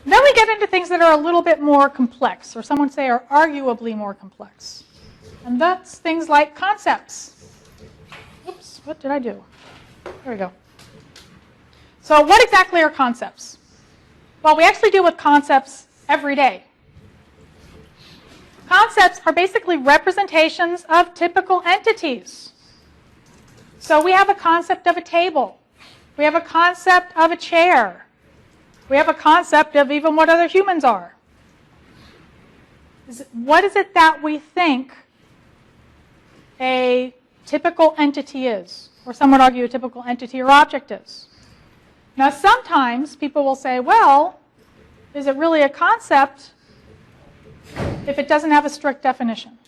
And then we get into things that are a little bit more complex, or some would say are arguably more complex. And that's things like concepts. Oops, what did I do? There we go. So what exactly are concepts? Well, we actually deal with concepts every day. Concepts are basically representations of typical entities. So we have a concept of a table. We have a concept of a chair. We have a concept of even what other humans are. What is it that we think a typical entity is? Or some would argue a typical entity or object is. Now sometimes people will say, well, is it really a concept if it doesn't have a strict definition?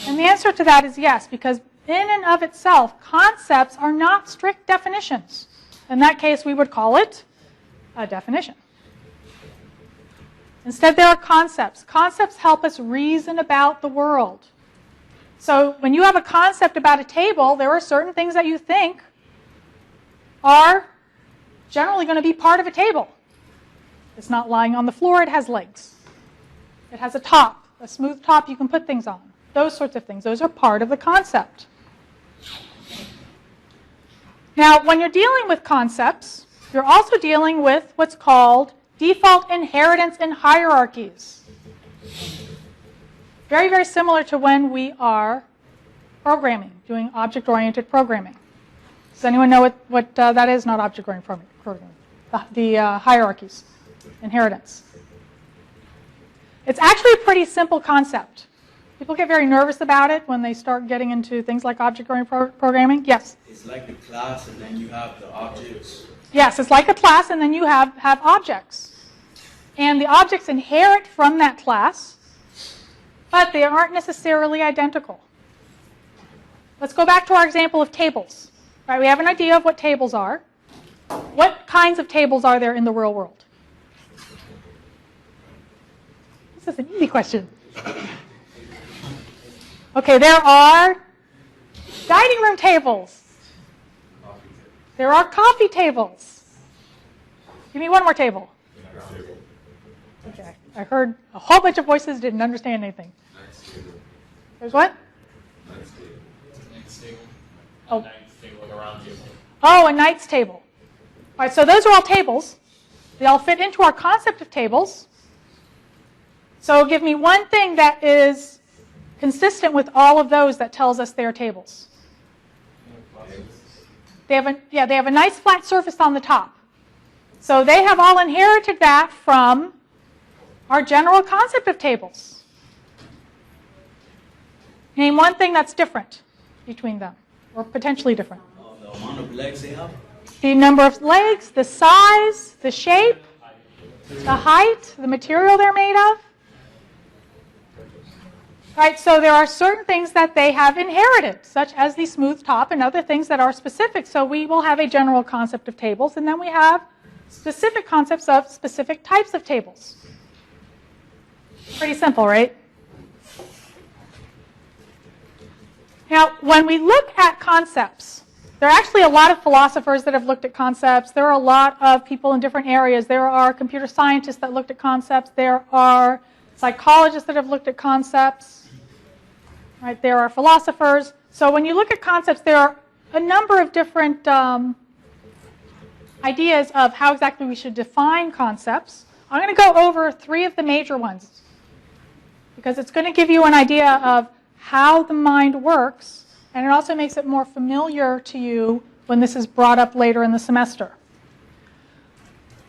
And the answer to that is yes, because in and of itself, concepts are not strict definitions. In that case, we would call it a definition. Instead, there are concepts. Concepts help us reason about the world. So when you have a concept about a table, there are certain things that you think are generally going to be part of a table. It's not lying on the floor, it has legs. It has a top, a smooth top you can put things on. Those sorts of things. Those are part of the concept. Now, when you're dealing with concepts, you're also dealing with what's called default inheritance in hierarchies. Very, very similar to when we are programming, doing object-oriented programming. Does anyone know what that is? Not object-oriented programming. The hierarchies, inheritance. It's actually a pretty simple concept. People get very nervous about it when they start getting into things like object-oriented programming. Yes? It's like the class and then you have the objects. Yes, it's like a class and then you have objects. And the objects inherit from that class, but they aren't necessarily identical. Let's go back to our example of tables. Right, we have an idea of what tables are. What kinds of tables are there in the real world? This is an easy question. Okay, there are dining room tables. There are coffee tables. Give me one more table. Okay, I heard a whole bunch of voices, didn't understand anything. There's what? Oh. Oh, a knight's table. All right, so those are all tables. They all fit into our concept of tables. So give me one thing that is consistent with all of those that tells us they're tables. They have a nice flat surface on the top. So they have all inherited that from our general concept of tables. Name one thing that's different between them, or potentially different. The amount of legs they have? The number of legs, the size, the shape, the height, the material they're made of. Right, so there are certain things that they have inherited, such as the smooth top and other things that are specific. So we will have a general concept of tables, and then we have specific concepts of specific types of tables. Pretty simple, right? Now, when we look at concepts, there are actually a lot of philosophers that have looked at concepts. There are a lot of people in different areas. There are computer scientists that looked at concepts. There are psychologists that have looked at concepts. Right? There are philosophers. So when you look at concepts, there are a number of different ideas of how exactly we should define concepts. I'm going to go over 3 of the major ones because it's going to give you an idea of how the mind works, and it also makes it more familiar to you when this is brought up later in the semester.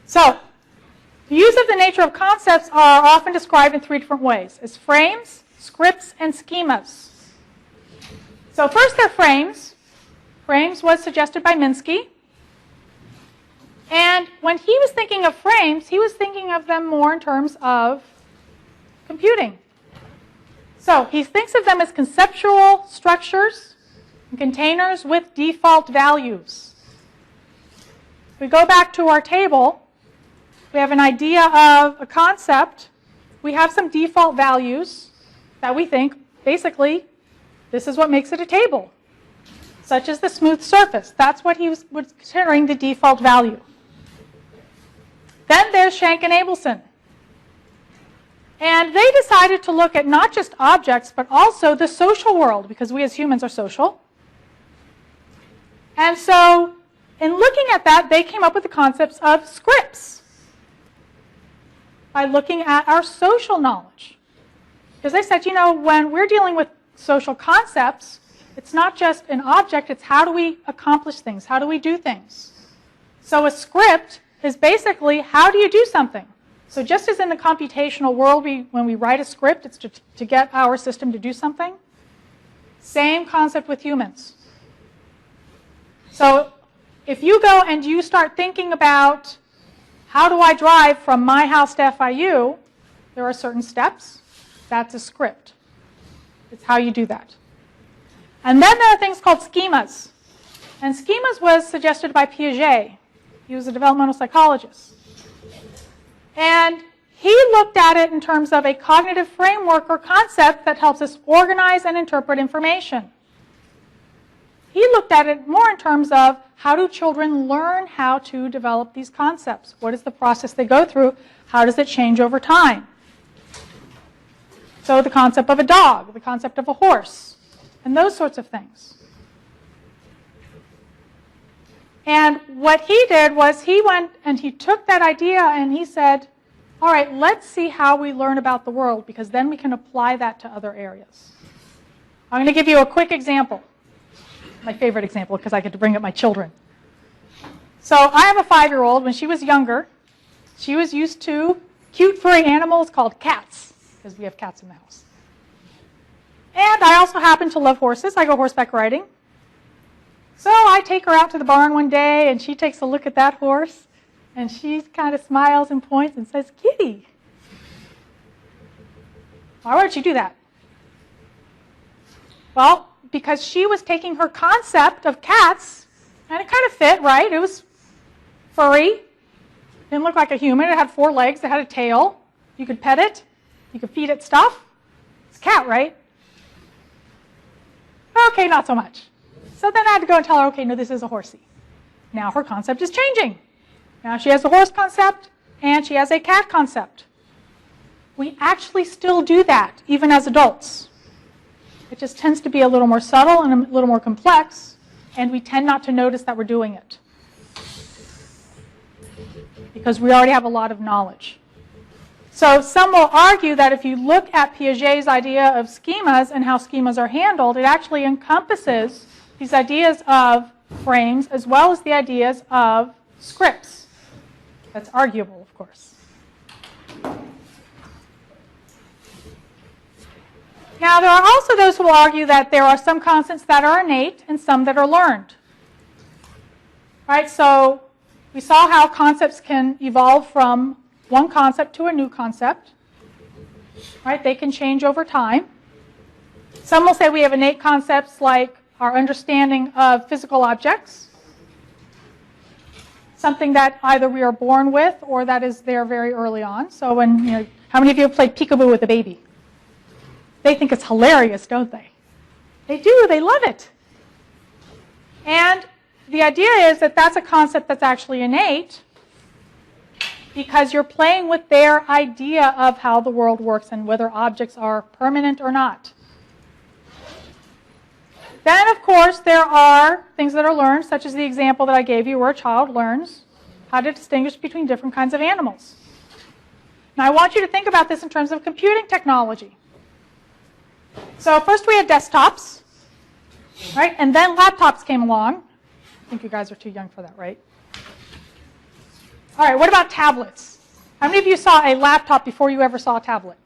So, the use of the nature of concepts are often described in 3 different ways, as frames, scripts, and schemas. So first they're frames. Frames was suggested by Minsky. And when he was thinking of frames, he was thinking of them more in terms of computing. So he thinks of them as conceptual structures and containers with default values. If we go back to our table, we have an idea of a concept. We have some default values that we think, basically, this is what makes it a table, such as the smooth surface. That's what he was considering the default value. Then there's Schenck and Abelson. And they decided to look at not just objects, but also the social world, because we as humans are social. And so, in looking at that, they came up with the concepts of scripts by looking at our social knowledge. Because they said, you know, when we're dealing with social concepts, it's not just an object, it's how do we accomplish things, how do we do things. So a script is basically, how do you do something? So just as in the computational world, when we write a script, it's to get our system to do something. Same concept with humans. So if you go and you start thinking about, how do I drive from my house to FIU, there are certain steps. That's a script. It's how you do that. And then there are things called schemas. And schemas was suggested by Piaget. He was a developmental psychologist. And he looked at it in terms of a cognitive framework or concept that helps us organize and interpret information. He looked at it more in terms of, how do children learn how to develop these concepts? What is the process they go through? How does it change over time? So the concept of a dog, the concept of a horse, and those sorts of things. And what he did was he went and he took that idea and he said, all right, let's see how we learn about the world, because then we can apply that to other areas. I'm going to give you a quick example. My favorite example, because I get to bring up my children. So I have a 5-year-old. When she was younger, she was used to cute furry animals called cats, because we have cats in the house. And I also happen to love horses. I go horseback riding. So I take her out to the barn one day, and she takes a look at that horse, and she kind of smiles and points and says, "Kitty." Why would she do that? Well, because she was taking her concept of cats, and it kind of fit, right? It was furry. Didn't look like a human. It had 4 legs. It had a tail. You could pet it. You could feed it stuff. It's a cat, right? Okay, not so much. So then I had to go and tell her, okay, no, this is a horsey. Now her concept is changing. Now she has a horse concept, and she has a cat concept. We actually still do that, even as adults. It just tends to be a little more subtle and a little more complex, and we tend not to notice that we're doing it, because we already have a lot of knowledge. So some will argue that if you look at Piaget's idea of schemas and how schemas are handled, it actually encompasses these ideas of frames as well as the ideas of scripts. That's arguable, of course. Now, there are also those who will argue that there are some concepts that are innate and some that are learned. Right? So we saw how concepts can evolve from one concept to a new concept. Right? They can change over time. Some will say we have innate concepts like our understanding of physical objects, something that either we are born with or that is there very early on. So when, how many of you have played peekaboo with a baby? They think it's hilarious, don't they? They do, they love it. And the idea is that that's a concept that's actually innate, because you're playing with their idea of how the world works and whether objects are permanent or not. Then, of course, there are things that are learned, such as the example that I gave you where a child learns how to distinguish between different kinds of animals. Now, I want you to think about this in terms of computing technology. So first we had desktops, right? And then laptops came along. I think you guys are too young for that, right? All right, what about tablets? How many of you saw a laptop before you ever saw a tablet?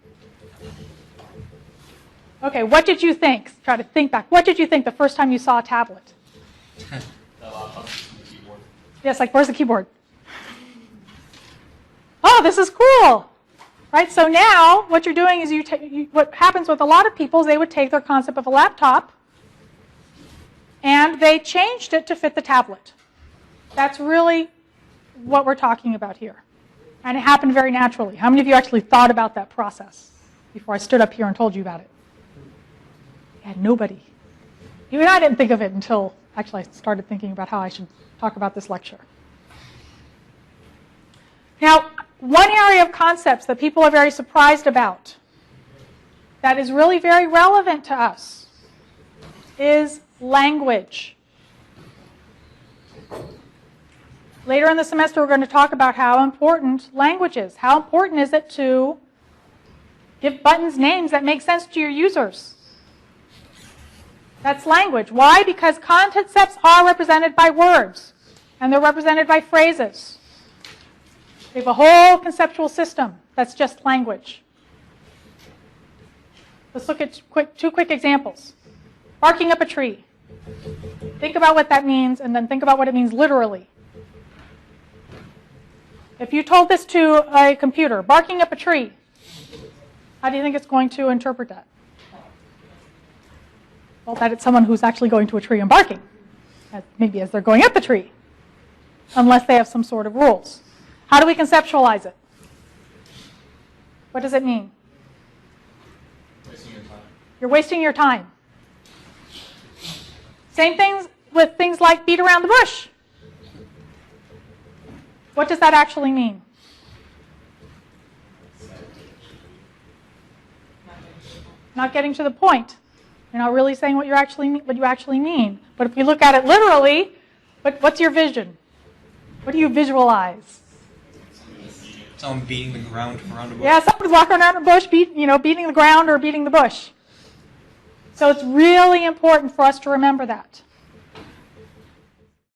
Okay, what did you think? Try to think back. What did you think the first time you saw a tablet? The laptop, the keyboard. Yes, like where's the keyboard? Oh, this is cool. Right, so now what you're doing is what happens with a lot of people is they would take their concept of a laptop and they changed it to fit the tablet. That's really what we're talking about here. And it happened very naturally. How many of you actually thought about that process before I stood up here and told you about it? Yeah, nobody. Even I didn't think of it until actually I started thinking about how I should talk about this lecture. Now, one area of concepts that people are very surprised about that is really very relevant to us is language. Later in the semester, we're going to talk about how important language is. How important is it to give buttons names that make sense to your users? That's language. Why? Because concepts are represented by words, and they're represented by phrases. We have a whole conceptual system that's just language. Let's look at two quick examples. Barking up a tree. Think about what that means, and then think about what it means literally. If you told this to a computer, barking up a tree, how do you think it's going to interpret that? Well, that it's someone who's actually going to a tree and barking, maybe as they're going up the tree, unless they have some sort of rules. How do we conceptualize it? What does it mean? Wasting your time. You're wasting your time. Same things with things like beat around the bush. What does that actually mean? Not getting to the point. You're not really saying what you actually mean. But if you look at it literally, what's your vision? What do you visualize? Someone beating the ground around a bush. Yeah, someone's walking around a bush, beating the ground or beating the bush. So it's really important for us to remember that.